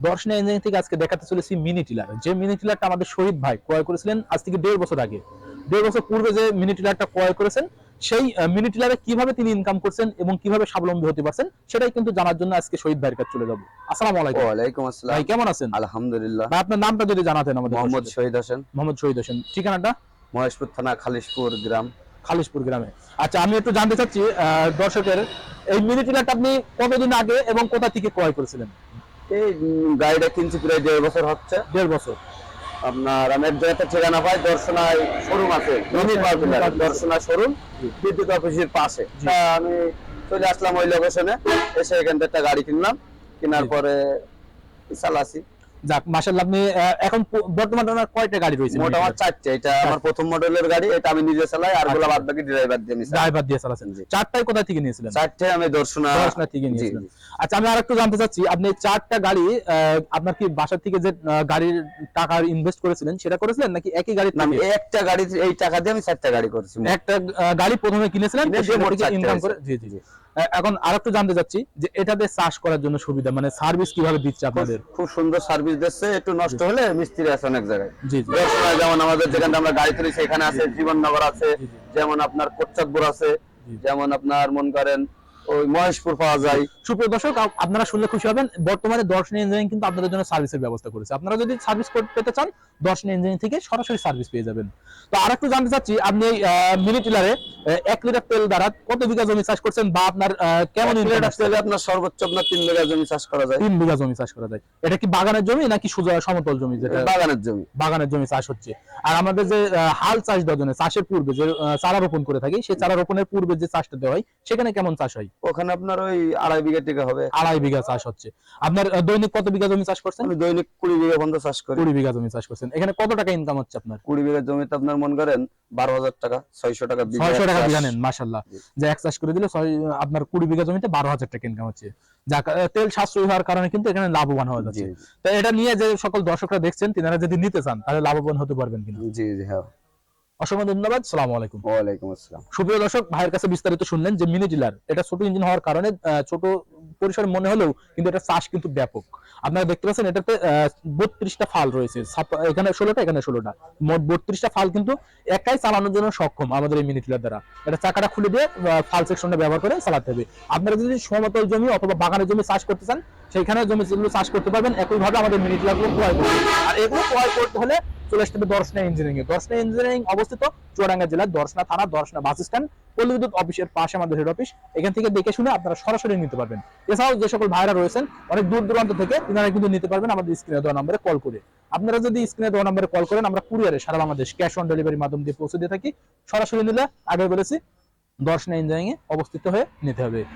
Darshana engineering থেকে আজকে দেখাতে চলেছি মিনি টিলার। যে মিনি টিলারটা আমাদের শহীদ ভাই ক্রয় করেছিলেন আজ থেকে 1.5 বছর আগে। 1.5 বছর পূর্বে যে মিনি টিলারটা ক্রয় করেছেন, সেই মিনি টিলারে কিভাবে তিনি ইনকাম করছেন এবং কিভাবে স্বাবলম্বী হতে পারছেন সেটাই কিন্তু জানার জন্য আজকে শহীদ ভাইয়ের কাছে চলে যাব। আসসালামু আলাইকুম। ওয়ালাইকুম আসসালাম। ভাই কেমন আছেন? আলহামদুলিল্লাহ। ভাই আপনার নামটা যদি জানাতেন আমাদের। মোহাম্মদ শহীদ হোসেন, মোহাম্মদ শহীদ হোসেন, ঠিকানাটা? মহেশপুর থানা, খালিশপুর গ্রাম। খালিশপুর গ্রামে। আচ্ছা, আমি একটু জানতে চাচ্ছি দর্শকের, এই মিনি টিলারটা আপনি কতদিন আগে এবং কোথা থেকে ক্রয় করেছিলেন? এই গাড়িটা কিনছি প্রায় 1.5 বছর হচ্ছে। 1.5 বছর। আপনার আমি এক জায়গাতে ঠিকানা পাই, দর্শনায় শোরুম আছে, মিনি পার্লার, দর্শনা শোরুম, বিদ্যুৎ অফিসের পাশে। তা আমি চলে আসলাম ওই লোকেশনে, এসে এখান থেকে একটা গাড়ি কিনলাম। কেনার পরে চালাচ্ছি। যাক, মাশাআল্লাহ। আপনি এখন বর্তমানে আপনার কয়টা গাড়ি রয়েছে? মোট আমার 4টে। এটা আমার প্রথম মডেলের গাড়ি, এটা আমি নিজে চালাই, আর গুলো বাদ বাকি ড্রাইভার দিয়ে নিছি। ড্রাইভার দিয়ে চালাচ্ছেন। 4টাই কোথা থেকে নিয়েছিলেন? 4টে আমি দর্শনা থেকে নিয়েছিলেন। আচ্ছা, আমি আরেকটু জানতে চাচ্ছি, আপনি 4টা গাড়ি আপনার কি বাসা থেকে যে গাড়ির টাকা ইনভেস্ট করেছিলেন সেটা করেছিলেন নাকি একই গাড়ি? আমি একটা গাড়ি, এই টাকা দিয়ে আমি 4টা গাড়ি করেছি। একটা গাড়ি প্রথমে কিনেছিলেন, ইনকাম করে। জি জি জি। এখন আরেকটু জানতে চাচ্ছি যে এটাতে চাষ করার জন্য সুবিধা, মানে সার্ভিস কিভাবে দিচ্ছে আপনাদের? খুব সুন্দর সার্ভিস দিচ্ছে। একটু নষ্ট হলে মিস্ত্রি আছে অনেক জায়গায়। জি জি। যেমন আমাদের যেখানে আমরা গাড়ি তুলি সেখানে আছে, জীবননগর আছে, যেমন আপনার কোচ্চাকপুর আছে, যেমন আপনার মন করেন ওই মহেশপুর পাওয়া যায়। সুপ্রিয় দর্শক, আপনারা শুনলে খুশি হবেন, বর্তমানে দর্শনা ইঞ্জিনিয়ারিং কিন্তু আপনাদের জন্য সার্ভিসের ব্যবস্থা করেছে। আপনারা যদি সার্ভিস পেতে চান, দর্শনা ইঞ্জিনিয়ারিং থেকে সরাসরি সার্ভিস পেয়ে যাবেন। তো আরেকটু জানতে চাচ্ছি, আপনি মিনি টিলারে 1 লিটার তেল দ্বারা কত বিঘা জমি চাষ করছেন, বা আপনার কেমন লিটার তেলে আপনার সর্বোচ্চ আপনার 3 বিঘা জমি চাষ করা যায়। 3 বিঘা জমি চাষ করা যায়। এটা কি বাগানের জমি নাকি সোজা সমতল জমি? যেটা বাগানের জমি। বাগানের জমি চাষ হচ্ছে। আর আমাদের যে হাল চাষ দেওয়ার জন্য, চাষের পূর্বে যে চারা রোপণ করে থাকি, সেই চারা রোপণের পূর্বে যে চাষটা দেওয়া হয় সেখানে কেমন চাষ হয়? ওখানে আপনার ওই 2.5 বিঘা টিকা হবে। 2.5 বিঘা চাষ হচ্ছে। আপনার দৈনিক কত বিঘা জমি চাষ করছেন? আমি দৈনিক 20 বিঘা পর্যন্ত চাষ করি। 20 বিঘা জমি চাষ করছেন। এখানে কত টাকা ইনকাম হচ্ছে আপনার? 20 বিঘা জমিতে আপনার মন করেন 12,000 টাকা, 600 টাকা বিঘা। 600 টাকা বিঘা নেন, মাশাআল্লাহ। যে এক চাষ করে দিলে আপনার 20 বিঘা জমিতে 12,000 টাকা ইনকাম হচ্ছে। যাক, তেল সাশ্রয়ী হওয়ার কারণে কিন্তু এখানে লাভবান হওয়া যাচ্ছে। তো এটা নিয়ে যে সকল দর্শকরা দেখছেন, তিনারা যদি নিতে চান তাহলে লাভবান হতে পারবেন কিনা? জি জি, হ্যাঁ। অসংখ্য ধন্যবাদ। আসসালামু আলাইকুম। ওয়ালাইকুম আসসালাম। সুপ্রিয় দর্শক, ভাইয়ের কাছে বিস্তারিত শুনলেন যে মিনি টিলার, এটা ছোট ইঞ্জিন হওয়ার কারণে ছোট পরিসরে মনে হলেও কিন্তু এটা চাষ কিন্তু ব্যাপক। আপনারা দেখতে পাচ্ছেন এটাতে 32টা ফাল রয়েছে, এখানে 16টা, এখানে 16টা, মোট 32টা ফাল কিন্তু একাই চালানোর জন্য সক্ষম আমাদের এই মিনি টিলার দ্বারা। এটা চাকাটা খুলে দিয়ে ফাল সেকশনটা ব্যবহার করে চালাতে হবে। আপনারা যদি সমতল জমি অথবা বাগানের জমি চাষ করতে চান, সেইখানে জমিগুলো চাষ করতে পারবেন একইভাবে আমাদের মিনি টিলারগুলো ক্রয় করতে। আর এগুলো ক্রয় করতে হলে চলে আসতে হবে দর্শনা ইঞ্জিনিয়ারিং। দর্শনা ইঞ্জিনিয়ারিং অবস্থিত চুয়াডাঙ্গা জেলার দর্শনা থানা, দর্শনা বাস স্ট্যান্ড, পল্লী বিদ্যুৎ অফিসের পাশে আমাদের হেড অফিস। এখান থেকে দেখে শুনে আপনারা সরাসরি নিতে পারবেন। এছাড়াও যে সকল ভাইরা রয়েছেন অনেক দূর দূরান্ত থেকে, তিনারা কিন্তু নিতে পারবেন আমাদের স্ক্রিনে দেওয়া নম্বরে কল করে। আপনারা যদি স্ক্রিনে দেওয়া নম্বরে কল করেন, আমরা কুরিয়ারে সারা বাংলাদেশ ক্যাশ অন ডেলিভারি মাধ্যম দিয়ে পৌঁছে দিয়ে থাকি। সরাসরি নিলে আগে বলেছি দর্শনা ইঞ্জিনিয়ারিং এ অবস্থিত হয়ে নিতে হবে।